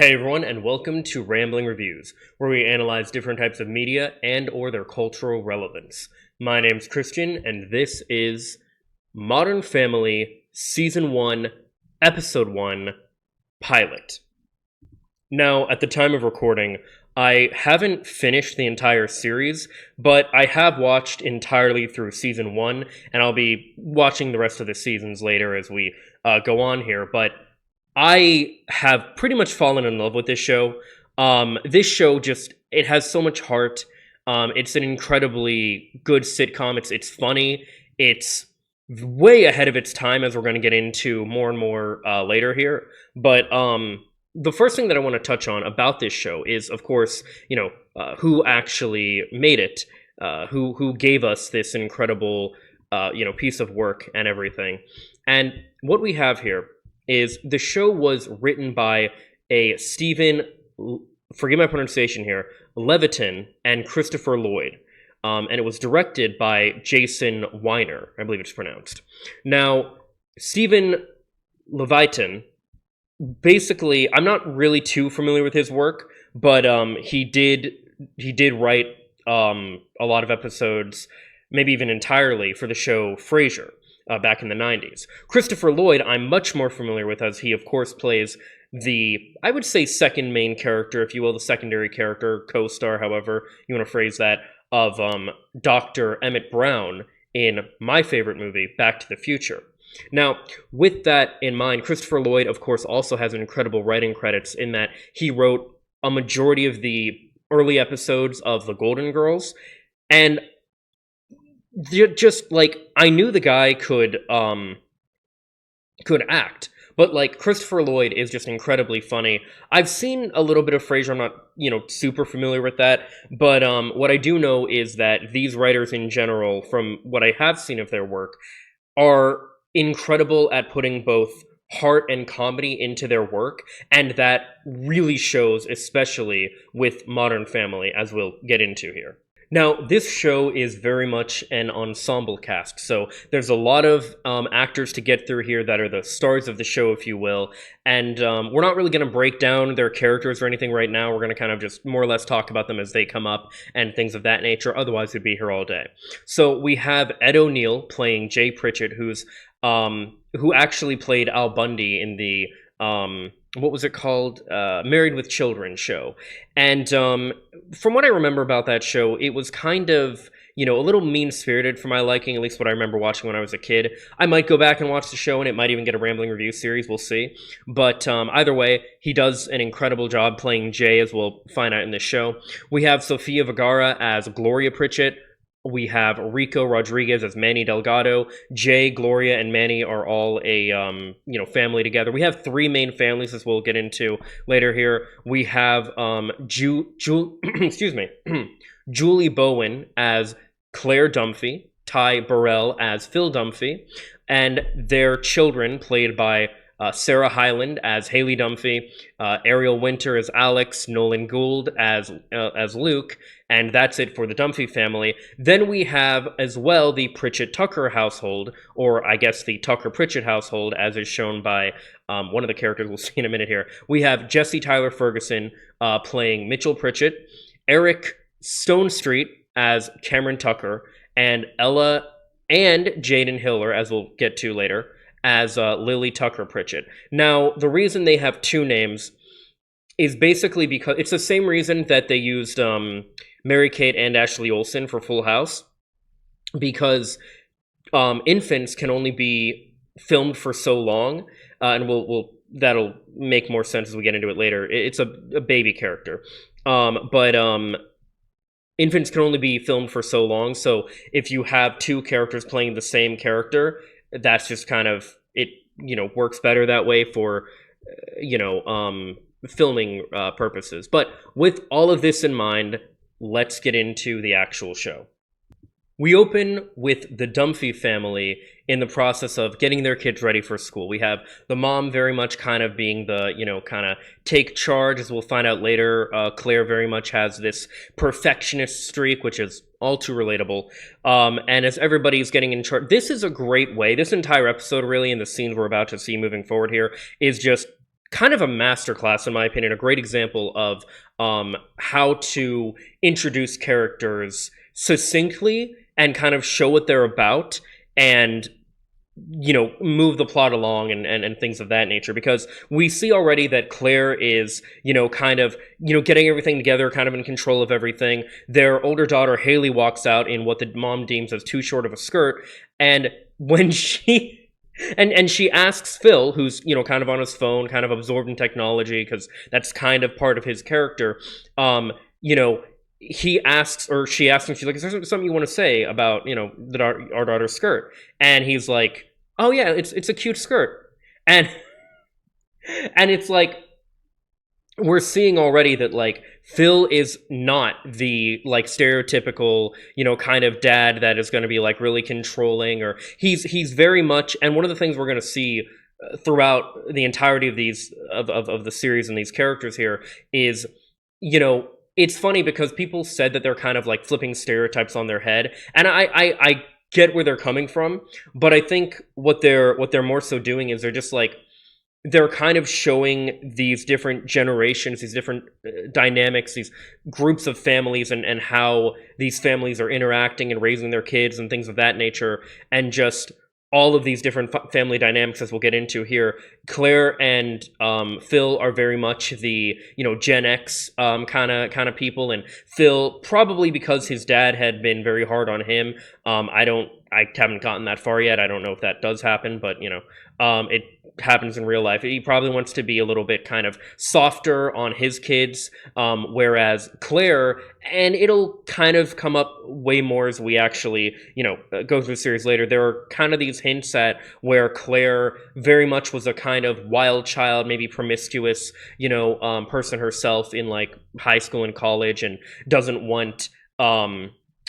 Hey everyone, and welcome to Rambling Reviews, where we analyze different types of media and or their cultural relevance. My name's Christian, and this is Modern Family Season 1, Episode 1, Pilot. Now, at the time of recording, I haven't finished the entire series, but I have watched entirely through Season 1, and I'll be watching the rest of the seasons later as we go on here, but I have pretty much fallen in love with this show. This show it has so much heart. It's an incredibly good sitcom. It's funny. It's way ahead of its time, as we're going to get into more and more later here. But the first thing that I want to touch on about this show is, of course, who actually made it, who gave us this incredible, piece of work and everything. And what we have here is the show was written by a Stephen, forgive my pronunciation here, Levitan and Christopher Lloyd. And it was directed by Jason Weiner, I believe it's pronounced. Now, Stephen Levitan, basically, I'm not really too familiar with his work, but he did write a lot of episodes, maybe even entirely, for the show Frasier. Back in the 90s. Christopher Lloyd, I'm much more familiar with, as he, of course, plays I would say, second main character, if you will, the secondary character, co-star, however you want to phrase that, of Dr. Emmett Brown in my favorite movie, Back to the Future. Now, with that in mind, Christopher Lloyd, of course, also has incredible writing credits in that he wrote a majority of the early episodes of The Golden Girls, and just like I knew the guy could act, but like Christopher Lloyd is just incredibly funny. I've seen a little bit of Frasier. I'm not super familiar with that, but what I do know is that these writers in general, from what I have seen of their work, are incredible at putting both heart and comedy into their work, and that really shows, especially with Modern Family, as we'll get into here. Now, this show is very much an ensemble cast, so there's a lot of actors to get through here that are the stars of the show, if you will, and we're not really going to break down their characters or anything right now. We're going to kind of just more or less talk about them as they come up and things of that nature, otherwise we'd be here all day. So we have Ed O'Neill playing Jay Pritchett, who actually played Al Bundy in the what was it called? Married with Children show. And from what I remember about that show, it was kind of, a little mean-spirited for my liking, at least what I remember watching when I was a kid. I might go back and watch the show, and it might even get a Rambling Review series, we'll see. But either way, he does an incredible job playing Jay, as we'll find out in this show. We have Sofia Vergara as Gloria Pritchett. We have Rico Rodriguez as Manny Delgado. Jay, Gloria, and Manny are all a family together. We have three main families, as we'll get into later here. We have excuse me, Julie Bowen as Claire Dunphy, Ty Burrell as Phil Dunphy, and their children played by Sarah Hyland as Haley Dunphy, Ariel Winter as Alex, Nolan Gould as Luke, and that's it for the Dunphy family. Then we have as well the Pritchett-Tucker household, or I guess the Tucker-Pritchett household, as is shown by one of the characters we'll see in a minute here. We have Jesse Tyler Ferguson playing Mitchell Pritchett, Eric Stonestreet as Cameron Tucker, and Ella and Jaden Hiller, as we'll get to later, as Lily Tucker Pritchett. Now, the reason they have two names is basically because it's the same reason that they used Mary-Kate and Ashley Olsen for Full House, because infants can only be filmed for so long, and that'll make more sense as we get into it later. It's a baby character, but infants can only be filmed for so long, so if you have two characters playing the same character, that's just kind of, it works better that way for filming purposes. But with all of this in mind, let's get into the actual show. We open with the Dunphy family in the process of getting their kids ready for school. We have the mom very much kind of being the, kind of take charge, as we'll find out later. Claire very much has this perfectionist streak, which is all too relatable. And as everybody's getting in charge, this is a great way. This entire episode, really, and the scenes we're about to see moving forward here, is just kind of a masterclass, in my opinion, a great example of how to introduce characters succinctly and kind of show what they're about, and move the plot along, and things of that nature, because we see already that Claire is kind of getting everything together, kind of in control of everything. Their older daughter Haley walks out in what the mom deems as too short of a skirt, and when she and she asks Phil, who's kind of on his phone, kind of absorbed in technology, because that's kind of part of his character. You know, he asks, or she asks him, she's like, "Is there something you want to say about our daughter's skirt?" And he's like, "Oh yeah, it's a cute skirt," and and it's like, we're seeing already that like Phil is not the like stereotypical, kind of dad that is going to be like really controlling, or he's very much. And one of the things we're going to see throughout the entirety of these of the series and these characters here is, it's funny because people said that they're kind of like flipping stereotypes on their head, and I get where they're coming from, but I think what they're more so doing is they're kind of showing these different generations, these different dynamics, these groups of families, and how these families are interacting and raising their kids and things of that nature, and just all of these different family dynamics, as we'll get into here. Claire and Phil are very much the Gen X kind of people, and Phil, probably because his dad had been very hard on him. I haven't gotten that far yet. I don't know if that does happen, but it happens in real life. He probably wants to be a little bit kind of softer on his kids, whereas Claire, and it'll kind of come up way more as we actually go through the series later, there are kind of these hints at where Claire very much was a kind of wild child, maybe promiscuous person herself in like high school and college, and doesn't want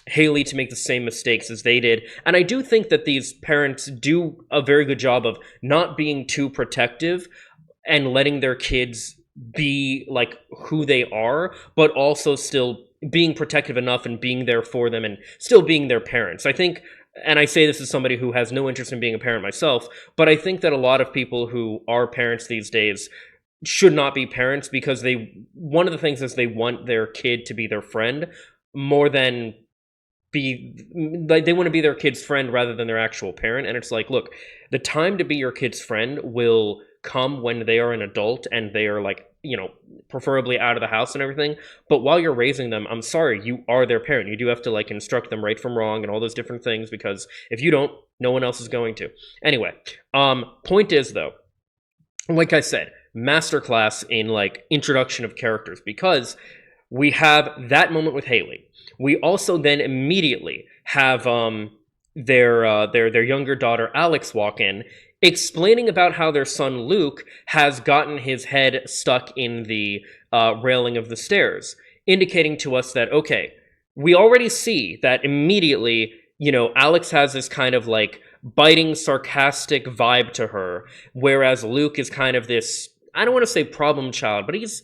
Haley to make the same mistakes as they did. And I do think that these parents do a very good job of not being too protective and letting their kids be like who they are, but also still being protective enough and being there for them and still being their parents. I think, and I say this as somebody who has no interest in being a parent myself, but I think that a lot of people who are parents these days should not be parents, because one of the things is they want their kid to be their friend more than they want to be their kid's friend rather than their actual parent. And it's like, look, the time to be your kid's friend will come when they are an adult and they are like, preferably out of the house and everything. But while you're raising them, I'm sorry, you are their parent. You do have to like instruct them right from wrong and all those different things, because if you don't, no one else is going to. Anyway, point is though, like I said, masterclass in like introduction of characters, because we have that moment with Haley. We also then immediately have their younger daughter Alex walk in, explaining about how their son Luke has gotten his head stuck in the railing of the stairs, indicating to us that, okay, we already see that immediately, Alex has this kind of like biting, sarcastic vibe to her, whereas Luke is kind of this, I don't want to say problem child, but he's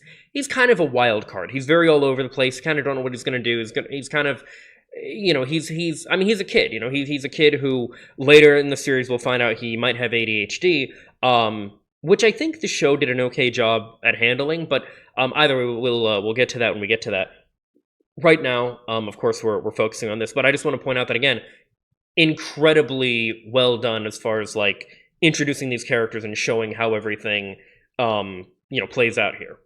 kind of a wild card. He's very all over the place. Kind of don't know what he's going to do. He's kind of, he's a kid. He's a kid who later in the series we'll find out he might have ADHD, which I think the show did an okay job at handling. But either way, we'll get to that when we get to that. Right now, of course, we're focusing on this, but I just want to point out that again, incredibly well done as far as like introducing these characters and showing how everything plays out here.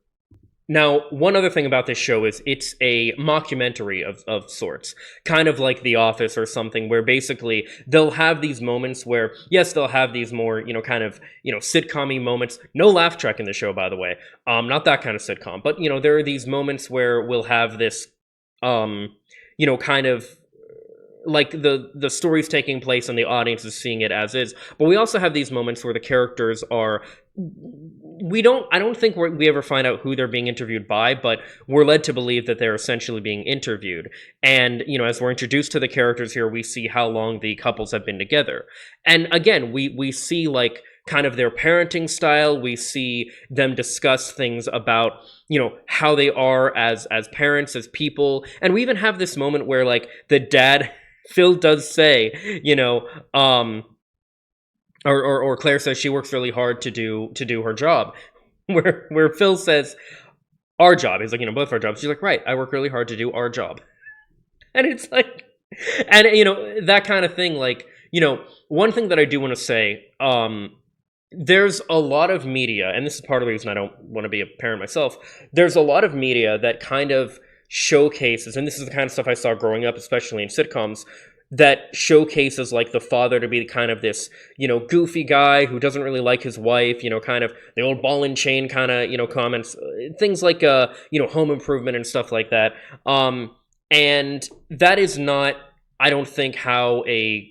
Now, one other thing about this show is it's a mockumentary of sorts, kind of like The Office or something, where basically they'll have these moments where, yes, they'll have these more, kind of, sitcom-y moments. No laugh track in the show, by the way. Not that kind of sitcom, but, there are these moments where we'll have this, kind of like the story's taking place and the audience is seeing it as is. But we also have these moments where the characters are, I don't think we ever find out who they're being interviewed by, but we're led to believe that they're essentially being interviewed. And, as we're introduced to the characters here, we see how long the couples have been together. And again, we see like kind of their parenting style. We see them discuss things about, how they are as parents, as people. And we even have this moment where like the dad, Phil does say, or Claire says she works really hard to do her job. where Phil says, our job. He's like, both our jobs. She's like, right, I work really hard to do our job. And it's like, and that kind of thing, like, one thing that I do want to say, there's a lot of media, and this is part of the reason I don't want to be a parent myself. There's a lot of media that kind of showcases, and this is the kind of stuff I saw growing up, especially in sitcoms, that showcases like the father to be kind of this, goofy guy who doesn't really like his wife, kind of the old ball and chain kind of, comments, things like, home improvement and stuff like that. And that is not, I don't think, how a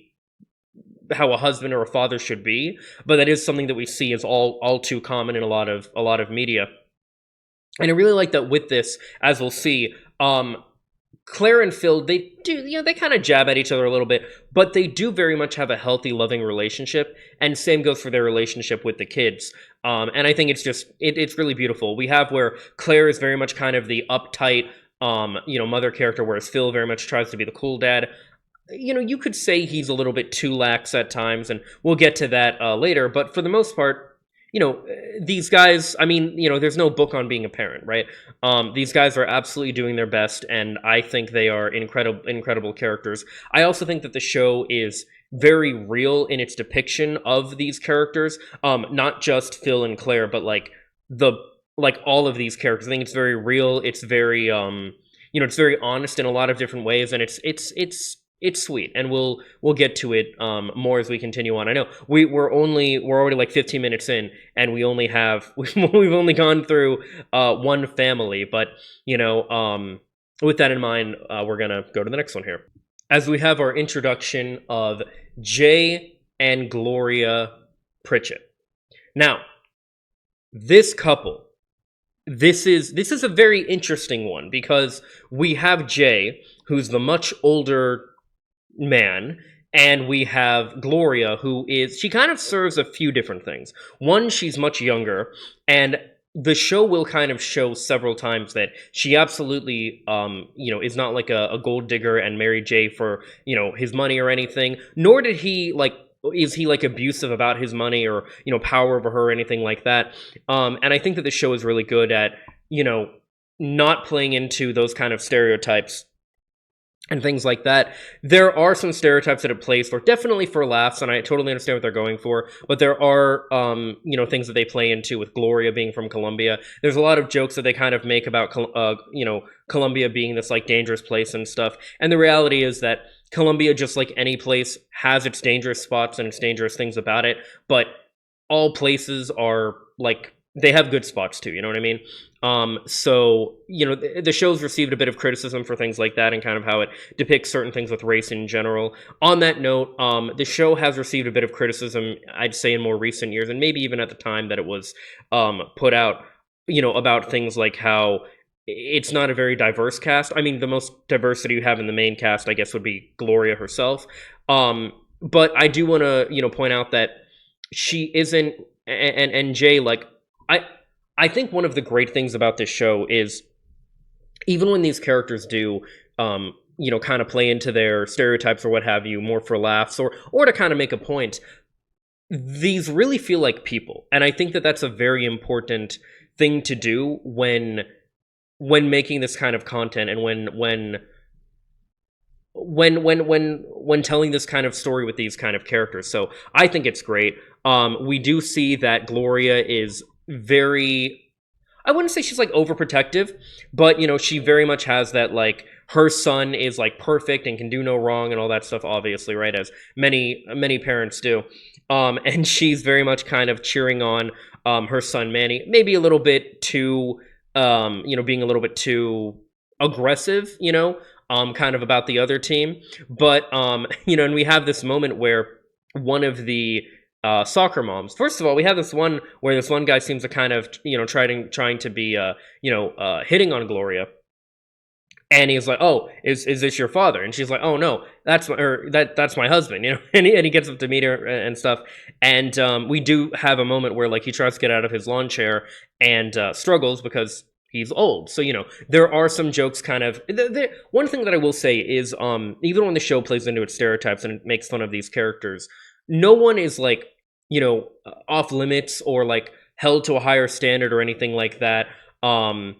husband or a father should be, but that is something that we see is all too common in a lot of media. And I really like that with this, as we'll see, Claire and Phil, they do, they kind of jab at each other a little bit, but they do very much have a healthy, loving relationship, and same goes for their relationship with the kids. And I think it's just, it's really beautiful. We have where Claire is very much kind of the uptight, mother character, whereas Phil very much tries to be the cool dad. You could say he's a little bit too lax at times, and we'll get to that later, but for the most part, these guys, I mean, there's no book on being a parent, right? These guys are absolutely doing their best, and I think they are incredible characters. I also think that the show is very real in its depiction of these characters, not just Phil and Claire, but like all of these characters. I think it's very real. It's very, it's very honest in a lot of different ways, and it's sweet, and we'll get to it more as we continue on. I know we're already like 15 minutes in, and we've only gone through one family, but with that in mind, we're gonna go to the next one here, as we have our introduction of Jay and Gloria Pritchett. Now, this couple, this is a very interesting one, because we have Jay, who's the much older man, and we have Gloria, she kind of serves a few different things. One, she's much younger, and the show will kind of show several times that she absolutely, is not like a gold digger and married Jay for, his money or anything, nor is he like abusive about his money or, power over her or anything like that. And I think that the show is really good at, not playing into those kind of stereotypes and things like that. There are some stereotypes that it plays for, definitely for laughs, and I totally understand what they're going for, but there are, things that they play into with Gloria being from Colombia. There's a lot of jokes that they kind of make about, Colombia being this, like, dangerous place and stuff, and the reality is that Colombia, just like any place, has its dangerous spots and its dangerous things about it, but all places are, like, they have good spots too, you know what I mean? So, the show's received a bit of criticism for things like that and kind of how it depicts certain things with race in general. On that note, the show has received a bit of criticism, I'd say, in more recent years, and maybe even at the time that it was put out, about things like how it's not a very diverse cast. I mean, the most diversity you have in the main cast, I guess, would be Gloria herself. But I do want to, point out that she isn't, and Jay, like, I think one of the great things about this show is, even when these characters do, kind of play into their stereotypes or what have you, more for laughs or to kind of make a point, these really feel like people. And I think that that's a very important thing to do when making this kind of content, and when telling this kind of story with these kind of characters. So I think it's great. We do see that Gloria is very, I wouldn't say she's like overprotective, but she very much has that, like, her son is like perfect and can do no wrong and all that stuff, obviously, right, as many parents do. And she's very much kind of cheering on her son Manny, maybe a little bit too, being a little bit too aggressive, kind of about the other team. But and we have this moment where one of the soccer moms. First of all, we have this one where this one guy seems to kind of, trying to be, hitting on Gloria. And he's like, "Oh, is this your father?" And she's like, "Oh no, that's my husband," And he gets up to meet her and stuff. And we do have a moment where, like, he tries to get out of his lawn chair and struggles because he's old. So, there are some jokes kind of. One thing that I will say is, even when the show plays into its stereotypes and it makes fun of these characters, no one is, like, off limits or, like, held to a higher standard or anything like that. Um,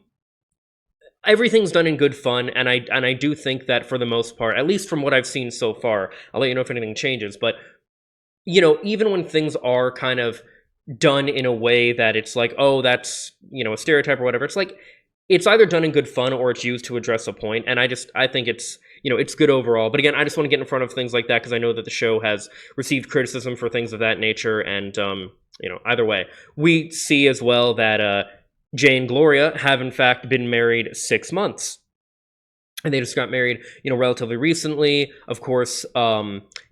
Everything's done in good fun, and I do think that for the most part, at least from what I've seen so far, I'll let you know if anything changes. But even when things are kind of done in a way that it's like, oh, that's a stereotype or whatever, it's like it's either done in good fun or it's used to address a point, and I think it's it's good overall. But again, I just want to get in front of things like that because I know that the show has received criticism for things of that nature, and either way, we see as well that Jay and Gloria have in fact been married 6 months. And they just got married, relatively recently. Of course,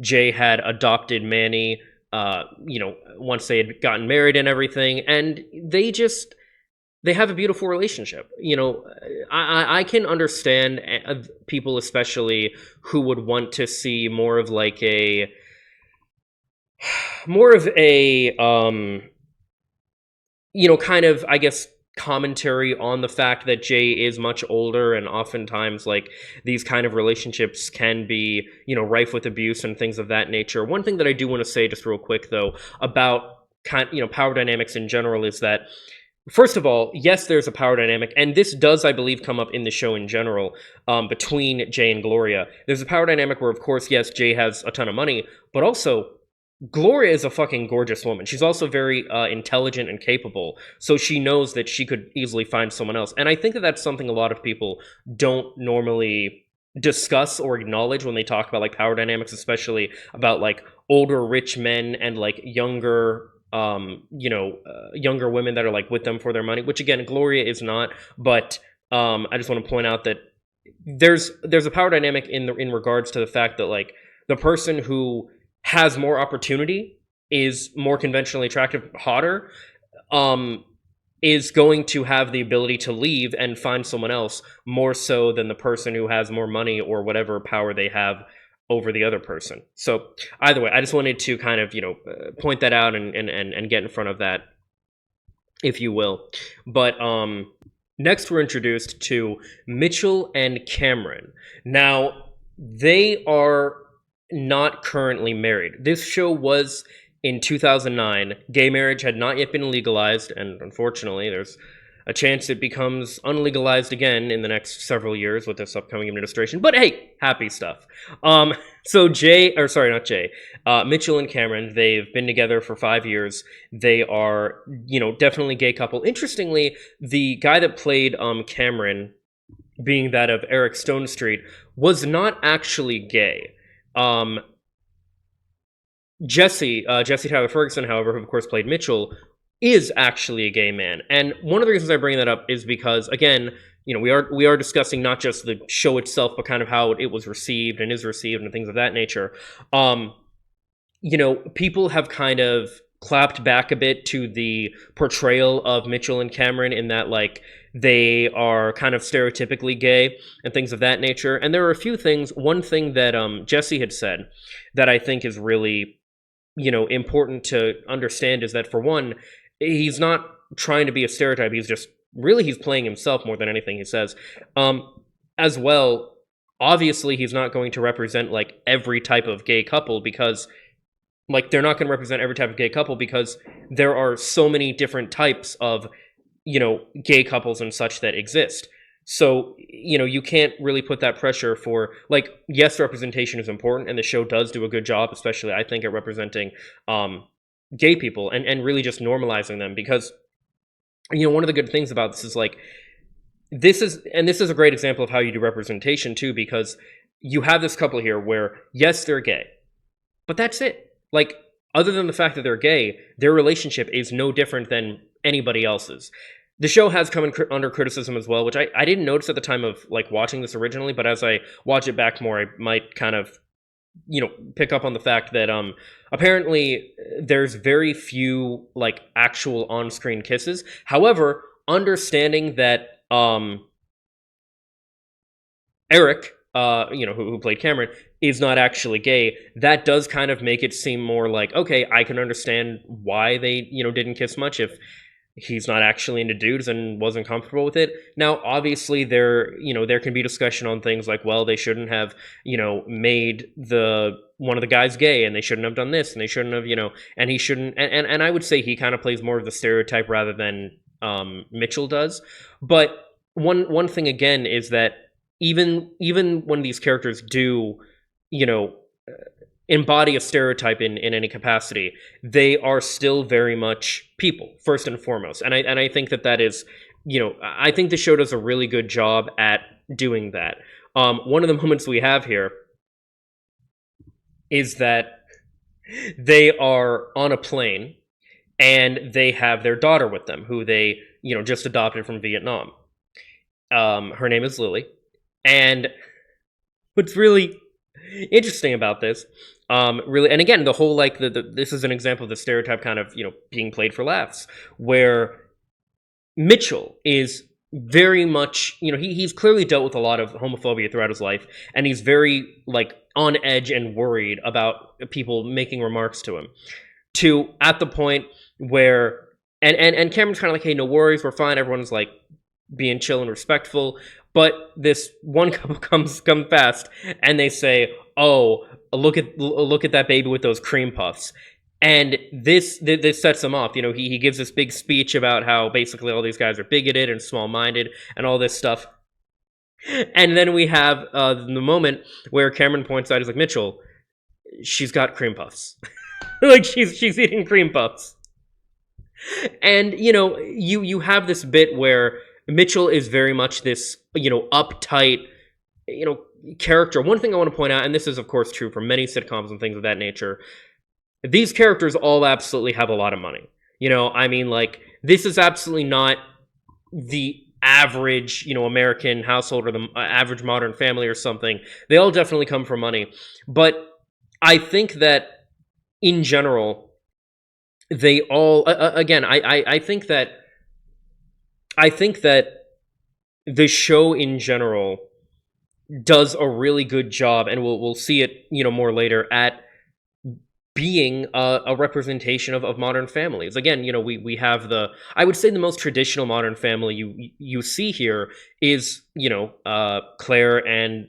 Jay had adopted Manny, once they had gotten married and everything, and they have a beautiful relationship. I can understand people, especially who would want to see more of a kind of, I guess, commentary on the fact that Jay is much older, and oftentimes these kind of relationships can be rife with abuse and things of that nature. One thing that I do want to say just real quick though about power dynamics in general is that, first of all, yes, there's a power dynamic, and this does, I believe, come up in the show in general, between Jay and Gloria. There's a power dynamic where, of course, yes, Jay has a ton of money, but also Gloria is a fucking gorgeous woman. She's also very intelligent and capable, so she knows that she could easily find someone else. And I think that that's something a lot of people don't normally discuss or acknowledge when they talk about power dynamics, especially about older rich men and younger younger women that are with them for their money, which again Gloria is not. But I just want to point out that there's a power dynamic in regards to the fact that the person who has more opportunity, is more conventionally attractive, hotter, is going to have the ability to leave and find someone else more so than the person who has more money or whatever power they have over the other person. So either way, I just wanted to kind of point that out and get in front of that, if you will. But next we're introduced to Mitchell and Cameron. Now, they are not currently married. This show was in 2009. Gay marriage had not yet been legalized, and unfortunately there's a chance it becomes unlegalized again in the next several years with this upcoming administration. But hey, happy stuff. So Mitchell and Cameron, they've been together for 5 years. They are, definitely a gay couple. Interestingly, the guy that played Cameron, being that of Eric Stonestreet, was not actually gay. Jesse Tyler Ferguson, however, who of course played Mitchell, is actually a gay man. And one of the reasons I bring that up is because, again, we are discussing not just the show itself, but kind of how it was received and is received and things of that nature. People have kind of clapped back a bit to the portrayal of Mitchell and Cameron in that they are kind of stereotypically gay and things of that nature. And there are a few things. One thing that Jesse had said that I think is really, important to understand is that, for one, he's not trying to be a stereotype. He's playing himself more than anything he says. As well, obviously, he's not going to represent every type of gay couple because they're not going to represent every type of gay couple because there are so many different types of gay couples and such that exist. So, you can't really put that pressure for, yes, representation is important, and the show does do a good job, especially, I think, at representing gay people and really just normalizing them, because, one of the good things about this is, this is a great example of how you do representation, too, because you have this couple here where, yes, they're gay, but that's it. Other than the fact that they're gay, their relationship is no different than anybody else's. The show has come under criticism as well, which I didn't notice at the time of watching this originally, but as I watch it back more, I might kind of pick up on the fact that apparently there's very few actual on-screen kisses. However, understanding that Eric, who played Cameron, is not actually gay, that does kind of make it seem more okay, I can understand why they didn't kiss much. If he's not actually into dudes and wasn't comfortable with it. Now, obviously, there can be discussion on things like, well, they shouldn't have, made the one of the guys gay, and they shouldn't have done this, and they shouldn't have, and he shouldn't, and I would say he kind of plays more of the stereotype rather than Mitchell does. But one thing again is that even when these characters do, you know, embody a stereotype in any capacity, they are still very much people first and foremost. And I think that is, I think the show does a really good job at doing that. One of the moments we have here is that they are on a plane and they have their daughter with them, who they just adopted from Vietnam. Her name is Lily, and what's really interesting about this, really, and again, the whole this is an example of the stereotype kind of being played for laughs, where Mitchell is very much he's clearly dealt with a lot of homophobia throughout his life, and he's very on edge and worried about people making remarks to him, to at the point where and Cameron's kind of like, hey, no worries, we're fine, everyone's like being chill and respectful. But this one couple comes past and they say, oh, look at that baby with those cream puffs. And this sets him off. He gives this big speech about how basically all these guys are bigoted and small-minded and all this stuff. And then we have the moment where Cameron points out, he's like, Mitchell, she's got cream puffs. Like she's eating cream puffs. And you have this bit where Mitchell is very much this uptight character. One thing I want to point out, and this is of course true for many sitcoms and things of that nature, these characters all absolutely have a lot of money. This is absolutely not the average American household or the average modern family or something. They all definitely come from money. But I think that in general, they all again, I think that the show in general does a really good job, and we'll see it more later, at being a representation of modern families. Again, we have I would say the most traditional modern family you see here is Claire and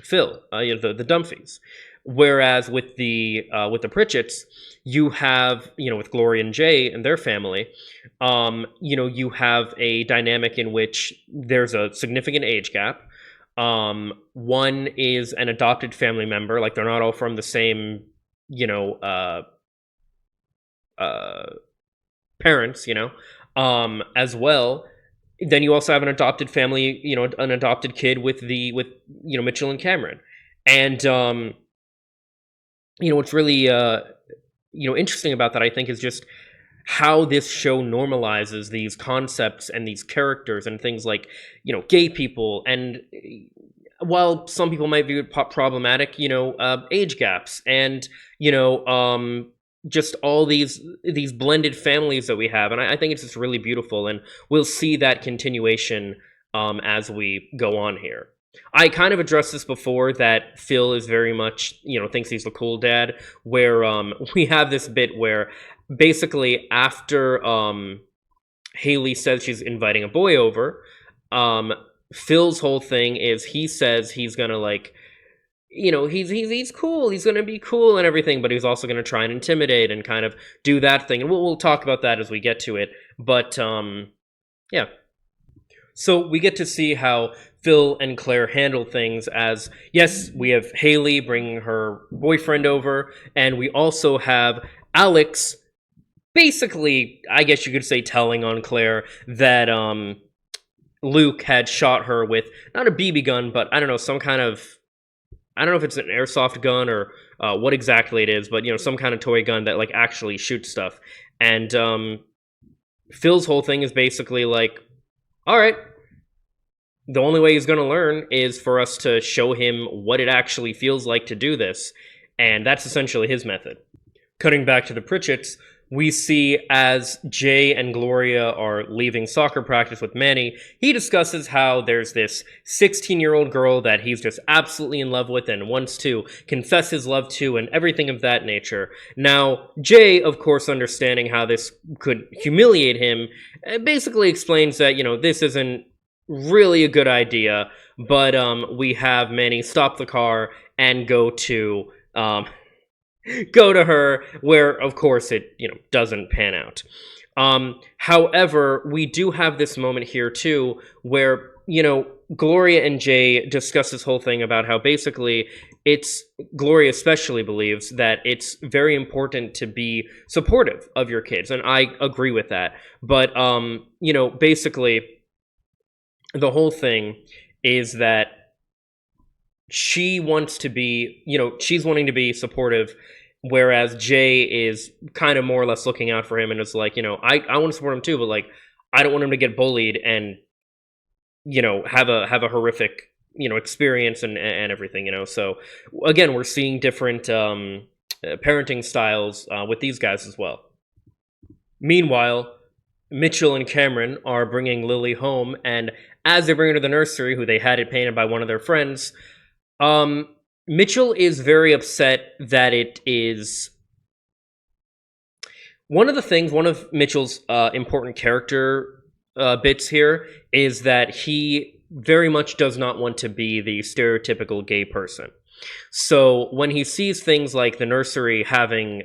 Phil, the Dumphys. Whereas with the Pritchetts, you have with Gloria and Jay and their family, you have a dynamic in which there's a significant age gap. One is an adopted family member, like they're not all from the same parents, as well. Then you also have an adopted family, an adopted kid with Mitchell and Cameron. And what's really interesting about that, I think, is just how this show normalizes these concepts and these characters and things like gay people, and while some people might view it problematic, age gaps, and just all these blended families that we have. And I think it's just really beautiful, and we'll see that continuation as we go on here. I kind of addressed this before, that Phil is very much, thinks he's the cool dad, where we have this bit where basically after Haley says she's inviting a boy over, Phil's whole thing is he says he's gonna he's cool, he's gonna be cool and everything, but he's also gonna try and intimidate and kind of do that thing, and we'll talk about that as we get to it. But yeah. So we get to see how Phil and Claire handle things, as, yes, we have Haley bringing her boyfriend over, and we also have Alex basically, I guess you could say, telling on Claire that Luke had shot her with, not a BB gun, but I don't know, some kind of, I don't know if it's an airsoft gun or what exactly it is, but some kind of toy gun that actually shoots stuff. And Phil's whole thing is basically like, all right, the only way he's going to learn is for us to show him what it actually feels like to do this. And that's essentially his method. Cutting back to the Pritchetts, we see as Jay and Gloria are leaving soccer practice with Manny, he discusses how there's this 16-year-old girl that he's just absolutely in love with and wants to confess his love to and everything of that nature. Now, Jay, of course, understanding how this could humiliate him, basically explains that, this isn't really a good idea, but we have Manny stop the car and go to her, where of course it doesn't pan out. However, we do have this moment here too where Gloria and Jay discuss this whole thing about how basically it's Gloria especially believes that it's very important to be supportive of your kids, and I agree with that. But basically the whole thing is that she wants to be, she's wanting to be supportive, whereas Jay is kind of more or less looking out for him and is like, I want to support him too, but like, I don't want him to get bullied and, have a horrific, experience and everything, So again, we're seeing different parenting styles with these guys as well. Meanwhile, Mitchell and Cameron are bringing Lily home, and as they bring her to the nursery, who they had it painted by one of their friends, Mitchell is very upset that it is one of Mitchell's important character bits here is that he very much does not want to be the stereotypical gay person. So when he sees things like the nursery having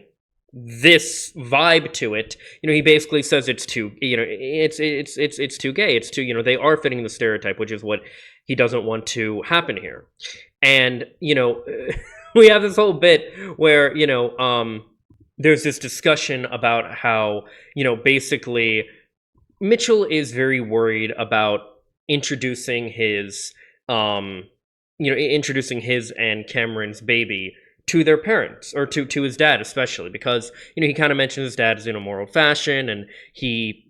this vibe to it, he basically says it's too, it's too gay. It's too, they are fitting the stereotype, which is what he doesn't want to happen here. And, we have this whole bit where, there's this discussion about how, basically Mitchell is very worried about introducing his and Cameron's baby to their parents, or to his dad especially, because he kind of mentions his dad is more old-fashioned, and he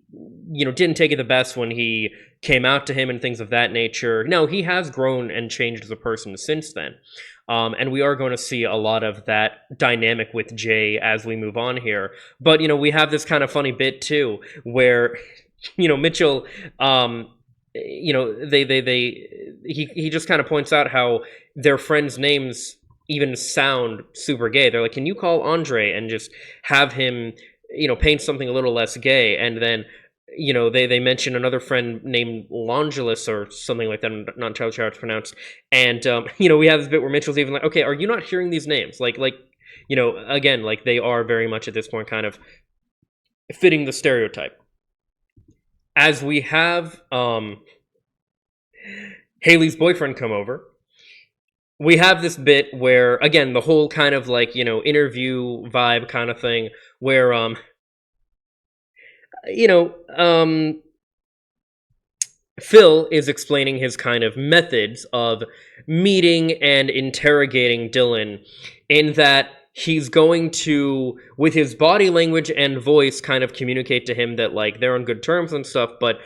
didn't take it the best when he came out to him and things of that nature. No, he has grown and changed as a person since then, and we are going to see a lot of that dynamic with Jay as we move on here. But we have this kind of funny bit too where Mitchell he just kind of points out how their friends' names even sound super gay. They're like, can you call Andre and just have him, paint something a little less gay? And then, they mention another friend named Longelus or something like that. I'm not entirely sure how it's pronounced. And, we have this bit where Mitchell's even like, okay, are you not hearing these names? Like, again, like they are very much at this point kind of fitting the stereotype. As we have Haley's boyfriend come over, we have this bit where, again, the whole kind of like, interview vibe kind of thing where, Phil is explaining his kind of methods of meeting and interrogating Dylan, in that he's going to, with his body language and voice, kind of communicate to him that like they're on good terms and stuff, but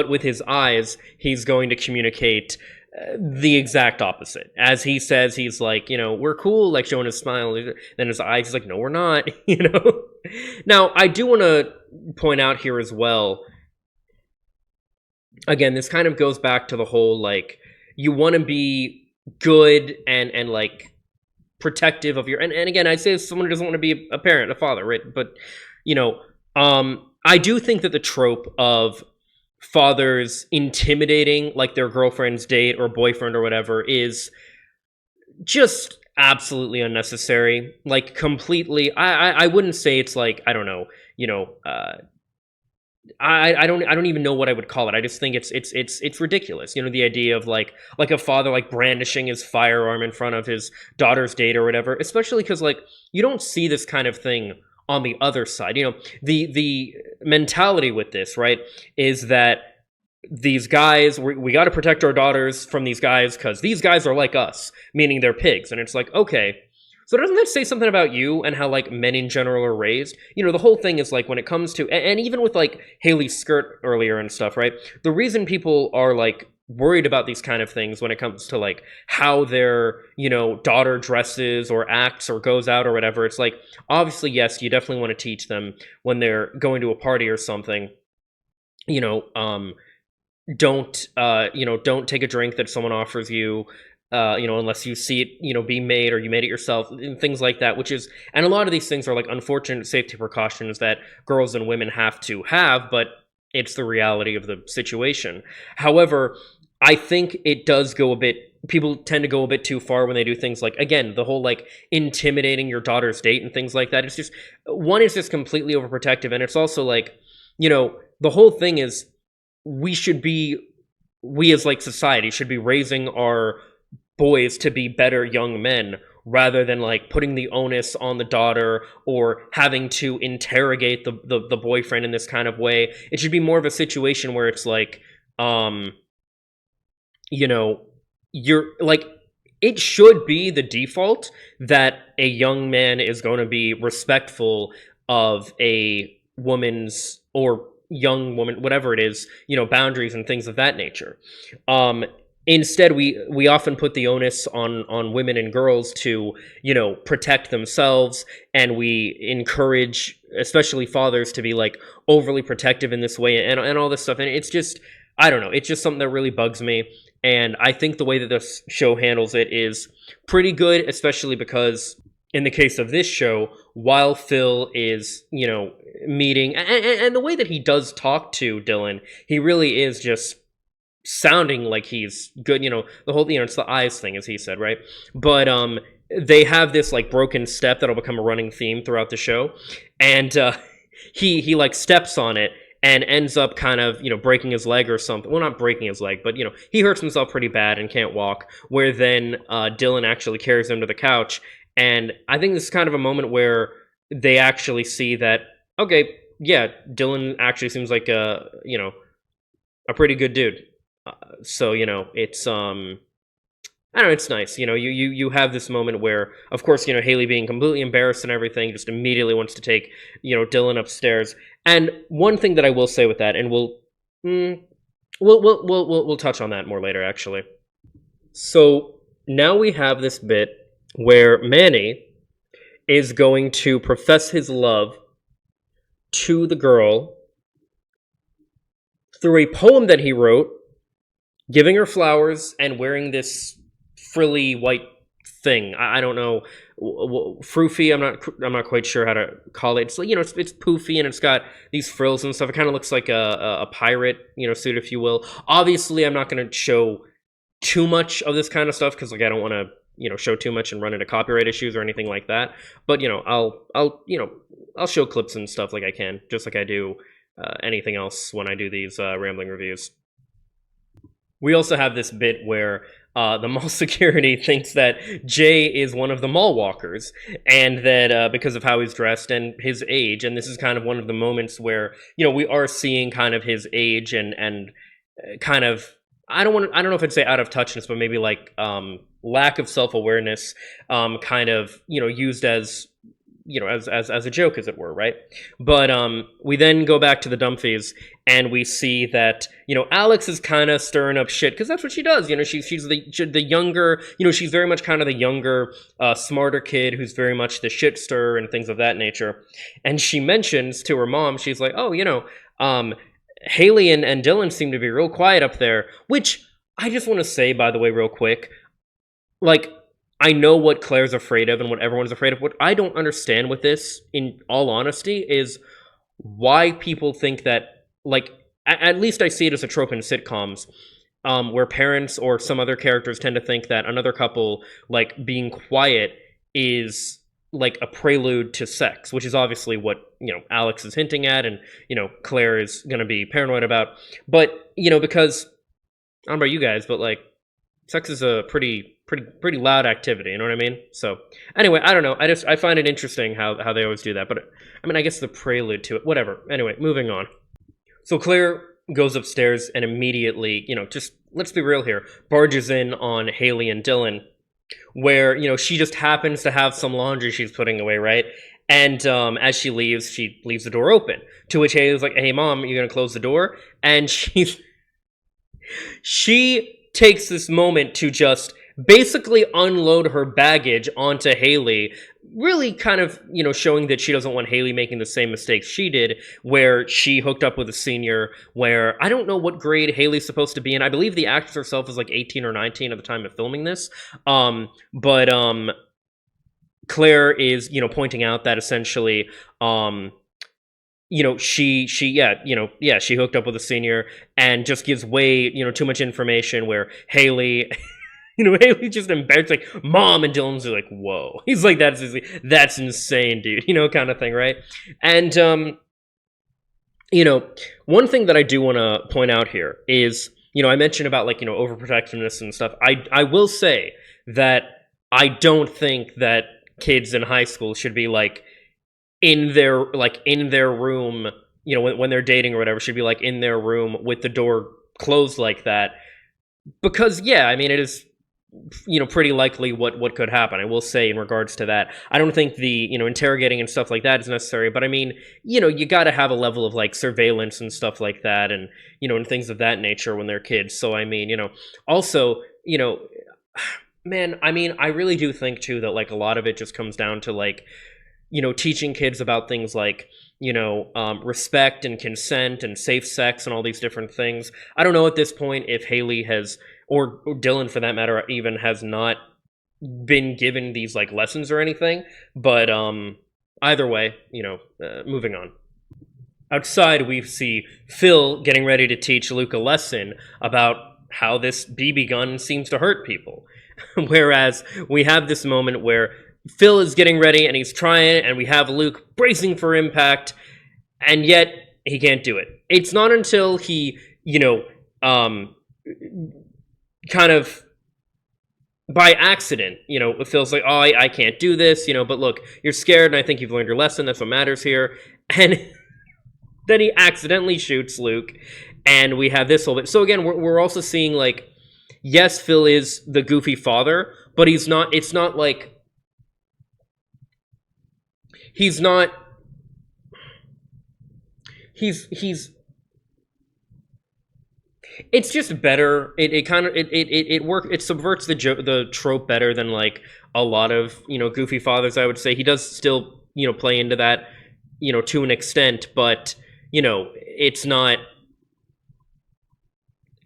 with his eyes, he's going to communicate the exact opposite. As he says, he's like, we're cool, like showing his smile, then his eyes, he's like, no, we're not, Now, I do want to point out here as well, again, this kind of goes back to the whole, like, you want to be good and like protective of your, and again, I say if someone who doesn't want to be a parent, a father, right? But, I do think that the trope of fathers intimidating like their girlfriend's date or boyfriend or whatever is just absolutely unnecessary. Like, completely, I wouldn't say it's like, I don't know, I don't even know what I would call it. I just think it's ridiculous. The idea of like a father like brandishing his firearm in front of his daughter's date or whatever, especially because like you don't see this kind of thing on the other side. The mentality with this, right, is that these guys, we got to protect our daughters from these guys because these guys are like us, meaning they're pigs. And it's like, okay, So doesn't that say something about you and how like men in general are raised? The whole thing is like when it comes to and even with like Haley's skirt earlier and stuff, right? The reason people are like worried about these kind of things when it comes to like how their daughter dresses or acts or goes out or whatever, it's like obviously yes, you definitely want to teach them when they're going to a party or something, you know um don't take a drink that someone offers you, unless you see it, be made or you made it yourself, and things like that. Which is, and a lot of these things are like unfortunate safety precautions that girls and women have to have, but it's the reality of the situation. However, I think it does go a bit. People tend to go a bit too far when they do things like, again, the whole like intimidating your daughter's date and things like that. It's just one is just completely overprotective, and it's also like, the whole thing is we as like society should be raising our boys to be better young men rather than like putting the onus on the daughter or having to interrogate the boyfriend in this kind of way. It should be more of a situation where it's like, you're like, it should be the default that a young man is going to be respectful of a woman's or young woman, whatever it is, boundaries and things of that nature. Instead, we often put the onus on women and girls to protect themselves, and we encourage especially fathers to be like overly protective in this way, and all this stuff. And it's just, I don't know, it's just something that really bugs me. And I think the way that this show handles it is pretty good, especially because in the case of this show, while Phil is, meeting, and the way that he does talk to Dylan, he really is just sounding like he's good, the whole, it's the eyes thing, as he said, right? But they have this like broken step that'll become a running theme throughout the show, and he like steps on it and ends up kind of, breaking his leg or something. Well, not breaking his leg, but, he hurts himself pretty bad and can't walk, where then Dylan actually carries him to the couch. And I think this is kind of a moment where they actually see that, okay, yeah, Dylan actually seems like a pretty good dude. So, it's, I don't know, it's nice. You have this moment where, of course, Haley being completely embarrassed and everything, just immediately wants to take, Dylan upstairs. And one thing that I will say with that, and we'll touch on that more later, actually. So now we have this bit where Manny is going to profess his love to the girl through a poem that he wrote, giving her flowers and wearing this frilly white thing. I don't know, froofy. I'm not quite sure how to call it. It's like, it's poofy and it's got these frills and stuff. It kind of looks like a pirate, suit, if you will. Obviously, I'm not going to show too much of this kind of stuff because like I don't want to show too much and run into copyright issues or anything like that. But I'll show clips and stuff like I can, just like I do anything else when I do these rambling reviews. We also have this bit where the mall security thinks that Jay is one of the mall walkers, and that because of how he's dressed and his age, and this is kind of one of the moments where we are seeing kind of his age and kind of, I don't know if I'd say out of touchness, but maybe like lack of self-awareness, kind of used as as a joke, as it were, right? But we then go back to the Dumfies, and we see that Alex is kind of stirring up shit because that's what she does. She's the younger, she's very much kind of the younger, smarter kid who's very much the shit stirrer and things of that nature. And she mentions to her mom, she's like, oh, Haley and Dylan seem to be real quiet up there, which I just want to say, by the way, real quick, like, I know what Claire's afraid of and what everyone's afraid of. What I don't understand with this, in all honesty, is why people think that, like, at least I see it as a trope in sitcoms, where parents or some other characters tend to think that another couple, like, being quiet is like a prelude to sex, which is obviously what Alex is hinting at, and Claire is going to be paranoid about. But because I don't know about you guys, but like, sex is a pretty loud activity, you know what I mean? So anyway, I don't know, I find it interesting how they always do that, but I mean, I guess the prelude to it, whatever. Anyway, moving on. So Claire goes upstairs and immediately, just let's be real here, barges in on Haley and Dylan, where she just happens to have some laundry she's putting away, right? And as she leaves the door open. To which Haley's like, "Hey, mom, you gonna close the door?" And she takes this moment to just basically unload her baggage onto Haley, really kind of, showing that she doesn't want Haley making the same mistakes she did, where she hooked up with a senior, where I don't know what grade Haley's supposed to be in. I believe the actress herself is like 18 or 19 at the time of filming this. But Claire is, pointing out that essentially, she hooked up with a senior and just gives way, too much information where Haley, Haley just embarrassed, like, "Mom," and Dylan's like, "Whoa." He's like, that's insane, dude, kind of thing, right? And, one thing that I do want to point out here is, I mentioned about, like, overprotectiveness and stuff. I will say that I don't think that kids in high school should be, like, in their room, when they're dating or whatever, should be, like, in their room with the door closed like that. Because, yeah, I mean, it is, pretty likely what could happen. I will say, in regards to that, I don't think the, interrogating and stuff like that is necessary, but I mean, you got to have a level of, like, surveillance and stuff like that, and, and things of that nature when they're kids. So, I mean, also, man, I mean, I really do think too that, like, a lot of it just comes down to, like, teaching kids about things like, respect and consent and safe sex and all these different things. I don't know at this point if Haley has, or Dylan for that matter, even has not been given these, like, lessons or anything. But either way, moving on. Outside, we see Phil getting ready to teach Luke a lesson about how this BB gun seems to hurt people. Whereas we have this moment where Phil is getting ready and he's trying, and we have Luke bracing for impact, and yet he can't do it. It's not until he, kind of by accident, Phil's like, "Oh, I can't do this, but look, you're scared, and I think you've learned your lesson. That's what matters here." And then he accidentally shoots Luke, and we have this whole bit. So again, we're also seeing, like, yes, Phil is the goofy father, but he's not. It's not like he's not. He's. It's just better. It kind of it work. It subverts the trope better than, like, a lot of, goofy fathers. I would say he does still, play into that, to an extent, but it's not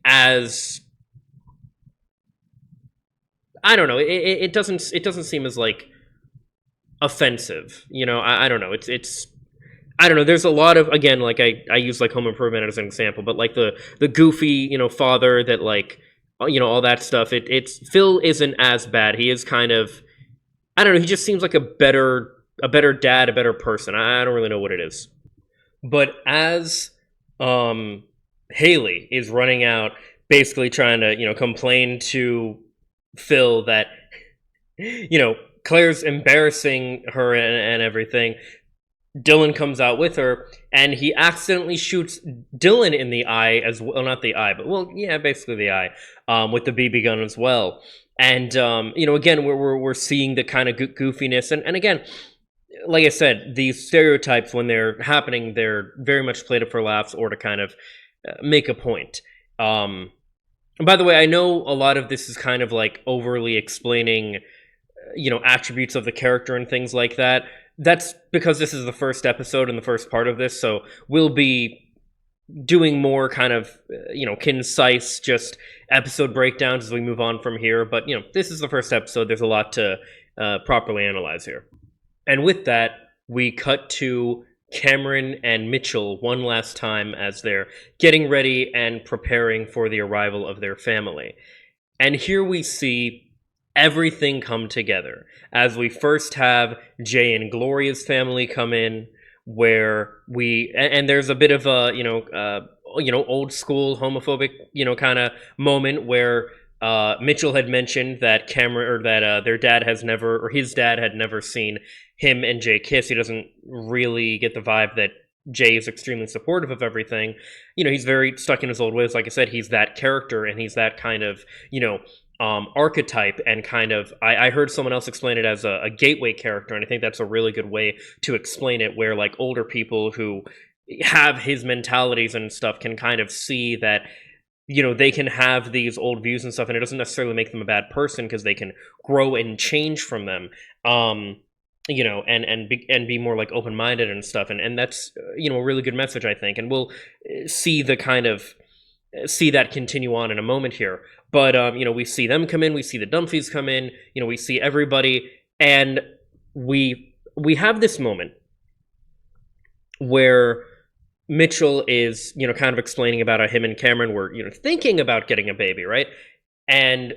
as, I don't know. It doesn't seem as, like, offensive. I don't know. It's I don't know. There's a lot of, again, like, I use, like, Home Improvement as an example, but, like, the goofy, father that, like, all that stuff. It's Phil isn't as bad. He is kind of, I don't know. He just seems like a better dad, a better person. I don't really know what it is. But as Haley is running out, basically trying to, complain to Phil that, Claire's embarrassing her and everything, Dylan comes out with her, and he accidentally shoots Dylan in the eye as well. Not the eye, but, well, yeah, basically the eye, with the BB gun as well. And again, we're seeing the kind of goofiness, and again, like I said, these stereotypes, when they're happening, they're very much played up for laughs or to kind of make a point. And by the way, I know a lot of this is kind of, like, overly explaining, attributes of the character and things like that. That's because this is the first episode and the first part of this, so we'll be doing more kind of, concise, just episode breakdowns as we move on from here. But, this is the first episode. There's a lot to properly analyze here. And with that, we cut to Cameron and Mitchell one last time as they're getting ready and preparing for the arrival of their family. And here we see everything come together as we first have Jay and Gloria's family come in, where and there's a bit of a old school homophobic kind of moment where Mitchell had mentioned that their dad has never, or his dad had never seen him and Jay kiss. He doesn't really get the vibe that Jay is extremely supportive of everything. He's very stuck in his old ways. Like I said, he's that character, and he's that kind of archetype, and kind of I heard someone else explain it as a gateway character, and I think that's a really good way to explain it, where like older people who have his mentalities and stuff can kind of see that they can have these old views and stuff, and it doesn't necessarily make them a bad person because they can grow and change from them. And be more like open-minded and stuff, and that's a really good message, I think, and we'll see the kind of see that continue on in a moment here. But we see them come in, we see the Dumfies come in, we see everybody, and we have this moment where Mitchell is, kind of explaining about how him and Cameron were, thinking about getting a baby, right? And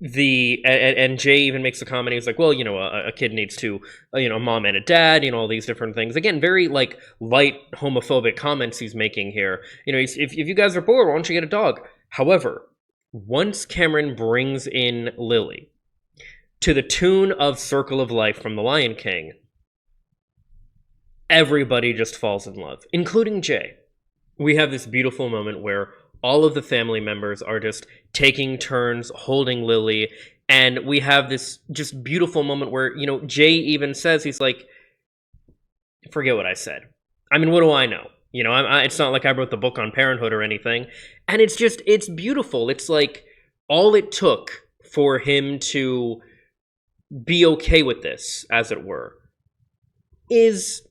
and Jay even makes a comment. He's like, well, a kid needs to, a mom and a dad, all these different things. Again, very like light homophobic comments he's making here. If you guys are bored, why don't you get a dog? However, once Cameron brings in Lily to the tune of Circle of Life from The Lion King, everybody just falls in love, including Jay. We have this beautiful moment where all of the family members are just taking turns holding Lily, and we have this just beautiful moment where, Jay even says, he's like, forget what I said. I mean, what do I know? It's not like I wrote the book on parenthood or anything. And it's beautiful. It's like all it took for him to be okay with this, as it were, is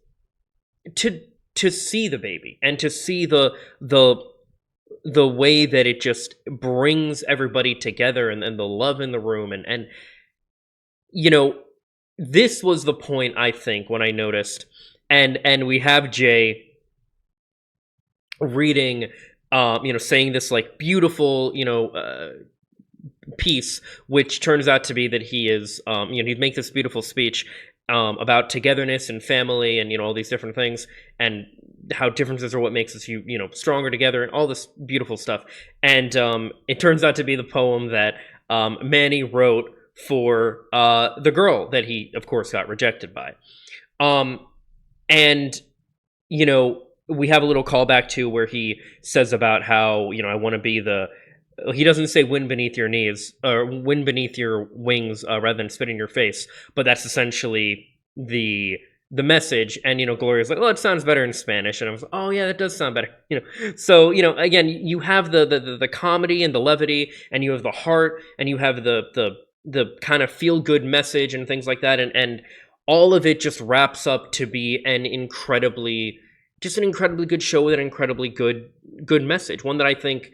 to see the baby and to see the way that it just brings everybody together, and the love in the room, and this was the point, I think, when I noticed, and we have Jay reading, saying this like beautiful, piece, which turns out to be that he is, he'd make this beautiful speech about togetherness and family, and all these different things, and how differences are what makes us stronger together, and all this beautiful stuff. And it turns out to be the poem that Manny wrote for the girl that he, of course, got rejected by. And we have a little callback to where he says about how I want to be the. He doesn't say wind beneath your knees or wind beneath your wings rather than spit in your face, but that's essentially the message. And Gloria's like, oh, it sounds better in Spanish, and I was like, oh yeah, that does sound better. So again, you have the comedy and the levity, and you have the heart, and you have the kind of feel good message and things like that, and all of it just wraps up to be an incredibly good show with an incredibly good message, one that I think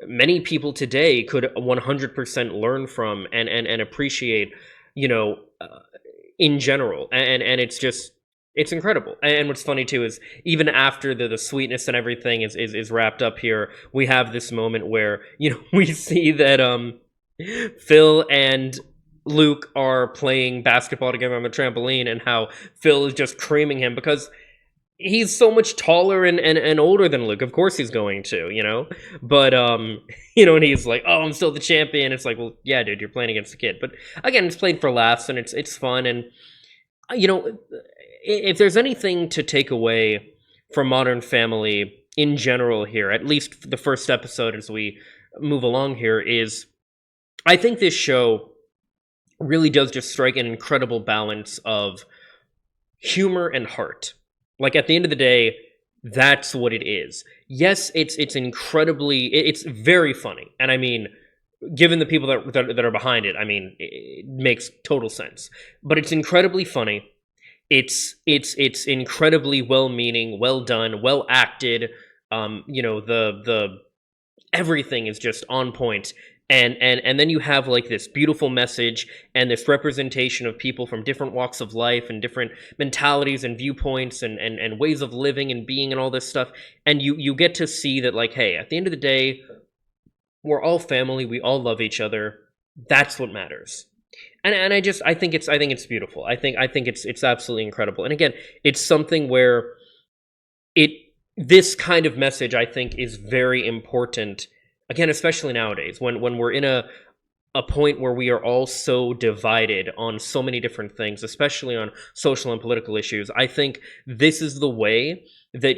many people today could 100% learn from and appreciate, in general. And it's incredible. And what's funny too is even after the sweetness and everything is wrapped up here, we have this moment where, we see that Phil and Luke are playing basketball together on the trampoline, and how Phil is just creaming him because he's so much taller and older than Luke. Of course he's going to, but, and he's like, oh, I'm still the champion. It's like, well, yeah, dude, you're playing against a kid. But again, it's played for laughs, and it's fun. And, if there's anything to take away from Modern Family in general here, at least the first episode as we move along here, is I think this show really does just strike an incredible balance of humor and heart. Like, at the end of the day, that's what it is. Yes, it's very funny. And I mean, given the people that are behind it, I mean, it makes total sense. But it's incredibly funny. It's incredibly well-meaning, well done, well acted. The everything is just on point. And then you have like this beautiful message and this representation of people from different walks of life and different mentalities and viewpoints and ways of living and being and all this stuff. And you get to see that, like, hey, at the end of the day, we're all family. We all love each other. That's what matters. And I think it's beautiful. I think it's absolutely incredible. And again, it's something where this kind of message, I think, is very important. Again, especially nowadays, when we're in a point where we are all so divided on so many different things, especially on social and political issues, I think this is the way that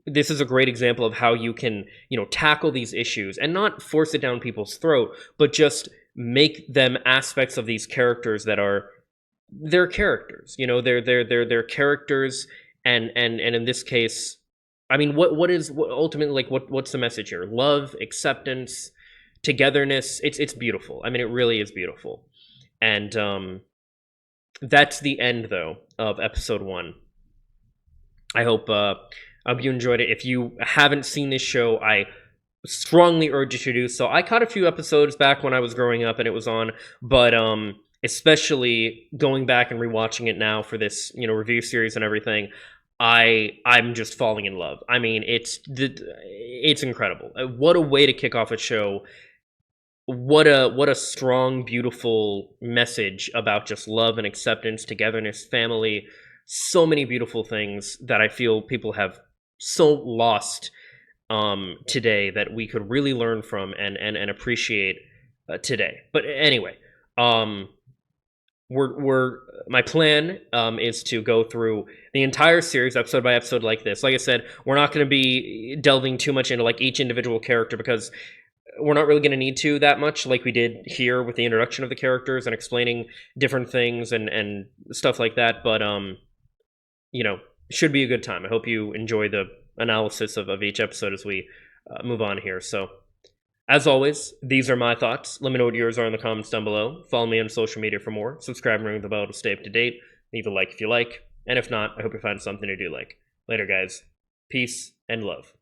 this is a great example of how you can, tackle these issues and not force it down people's throat, but just make them aspects of these characters that are their characters. You know, they're characters, and in this case, I mean, what ultimately, like, what's the message here? Love, acceptance, togetherness. It's beautiful. I mean, it really is beautiful. And that's the end, though, of episode 1. I hope you enjoyed it. If you haven't seen this show, I strongly urge you to do so. I caught a few episodes back when I was growing up and it was on, but especially going back and rewatching it now for this, you know, review series and everything, I'm just falling in love. I mean, it's incredible. What a way to kick off a show. What a strong, beautiful message about just love and acceptance, togetherness, family. So many beautiful things that I feel people have so lost today that we could really learn from and appreciate today. But anyway, we're my plan is to go through the entire series episode by episode like this. Like I said, we're not going to be delving too much into like each individual character because we're not really going to need to that much like we did here with the introduction of the characters and explaining different things and stuff like that. But you know, should be a good time. I hope you enjoy the analysis of each episode as we move on here. So, as always, these are my thoughts. Let me know what yours are in the comments down below. Follow me on social media for more. Subscribe and ring the bell to stay up to date. Leave a like if you like. And if not, I hope you find something to do like. Later, guys. Peace and love.